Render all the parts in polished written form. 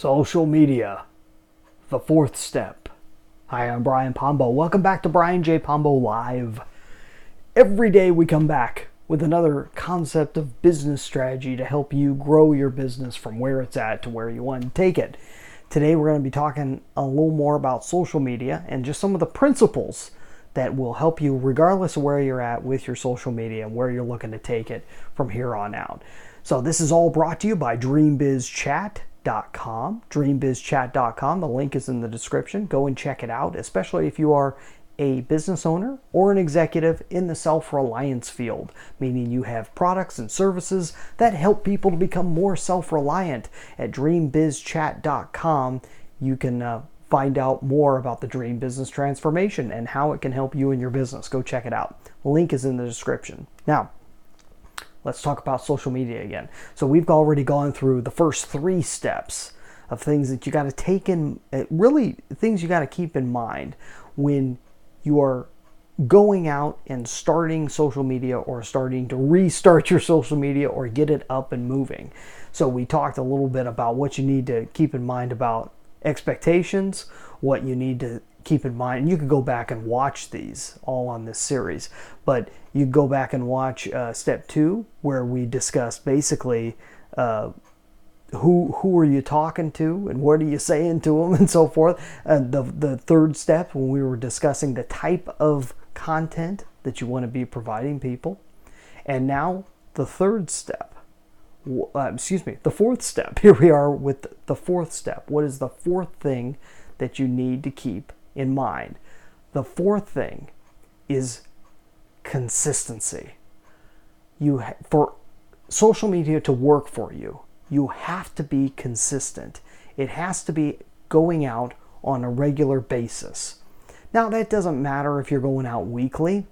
Social media, the fourth step. Hi, I'm Brian Pombo. Welcome back to Brian J. Pombo Live. Every day we come back with another concept of business strategy to help you grow your business from where it's at to where you want to take it. Today we're going to be talking a little more about social media and just some of the principles that will help you regardless of where you're at with your social media and where you're looking to take it from here on out. So this is all brought to you by dreambizchat.com. The link is in the description. Go and check it out, especially if you are a business owner or an executive in the self-reliance field, meaning you have products and services that help people to become more self-reliant. At dreambizchat.com, you can find out more about the Dream Business Transformation and how it can help you in your business. Go check it out. The link is in the description. Now, let's talk about social media again. So we've already gone through the first 3 steps of things that you got to take in, really things you got to keep in mind when you are going out and starting social media or starting to restart your social media or get it up and moving. So we talked a little bit about what you need to keep in mind about expectations, what you need to keep in mind. And you can go back and watch these all on this series, but you go back and watch step 2, where we discuss basically who are you talking to and what are you saying to them and so forth. The third step, when we were discussing the type of content that you want to be providing people. And now the third step, the fourth step. Here we are with the fourth step. What is the fourth thing that you need to keep in mind? The fourth thing is consistency. For social media to work for you, you have to be consistent. It has to be going out on a regular basis. Now, that doesn't matter if you're going out weekly.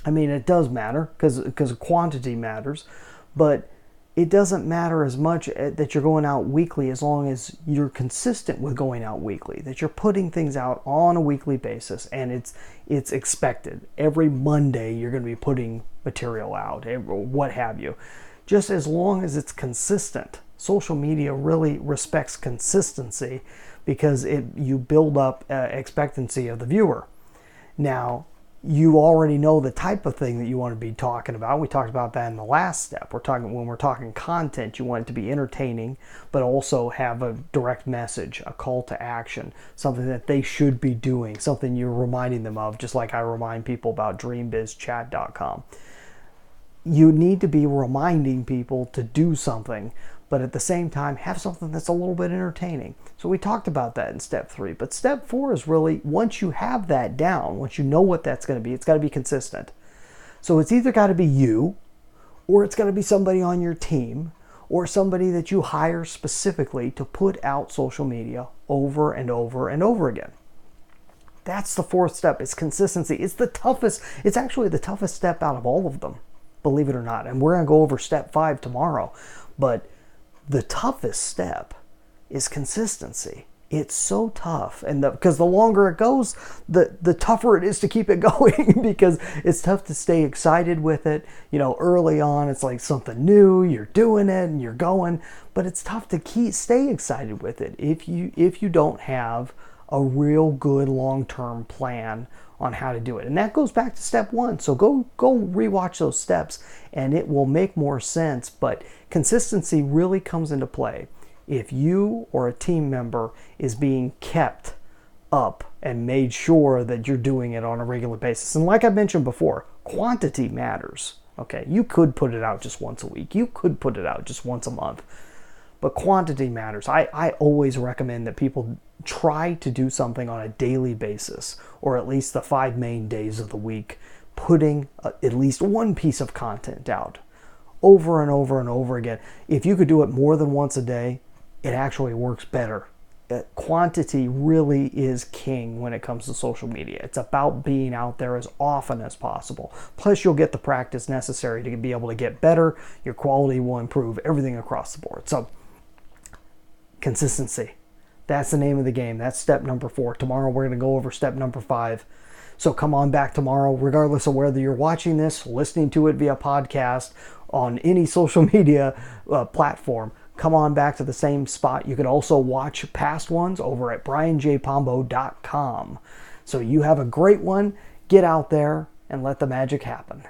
I mean, it does matter because quantity matters, but it doesn't matter as much that you're going out weekly as long as you're consistent with going out weekly, that you're putting things out on a weekly basis and it's expected. Every Monday you're going to be putting material out, what have you. Just as long as it's consistent. Social media really respects consistency because you build up expectancy of the viewer. Now, you already know the type of thing that you want to be talking about. We talked about that in the last step. When we're talking content, you want it to be entertaining, but also have a direct message, a call to action, something that they should be doing, something you're reminding them of, just like I remind people about dreambizchat.com. You need to be reminding people to do something, but at the same time, have something that's a little bit entertaining. So we talked about that in step 3. But step 4 is really, once you have that down, once you know what that's going to be, it's got to be consistent. So it's either got to be you, or it's got to be somebody on your team, or somebody that you hire specifically to put out social media over and over and over again. That's the fourth step. It's consistency. It's actually the toughest step out of all of them, believe it or not. And we're going to go over step 5 tomorrow. But the toughest step is consistency. It's so tough, and because the longer it goes, the tougher it is to keep it going because it's tough to stay excited with it. Early on, it's like something new. You're doing it and you're going, but it's tough to stay excited with it if you don't have a real good long-term plan on how to do it. And that goes back to step 1. So go rewatch those steps and it will make more sense. But consistency really comes into play if you or a team member is being kept up and made sure that you're doing it on a regular basis. And like I mentioned before, quantity matters. Okay, you could put it out just once a week. You could put it out just once a month. But quantity matters. I always recommend that people try to do something on a daily basis, or at least the 5 main days of the week, putting at least one piece of content out over and over and over again. If you could do it more than once a day, it actually works better. Quantity really is king when it comes to social media. It's about being out there as often as possible. Plus, you'll get the practice necessary to be able to get better. Your quality will improve, everything across the board. So, consistency. That's the name of the game. That's step number 4. Tomorrow we're going to go over step number 5. So come on back tomorrow, regardless of whether you're watching this, listening to it via podcast, on any social media platform. come on back to the same spot. You can also watch past ones over at brianjpombo.com. So you have a great one. Get out there and let the magic happen.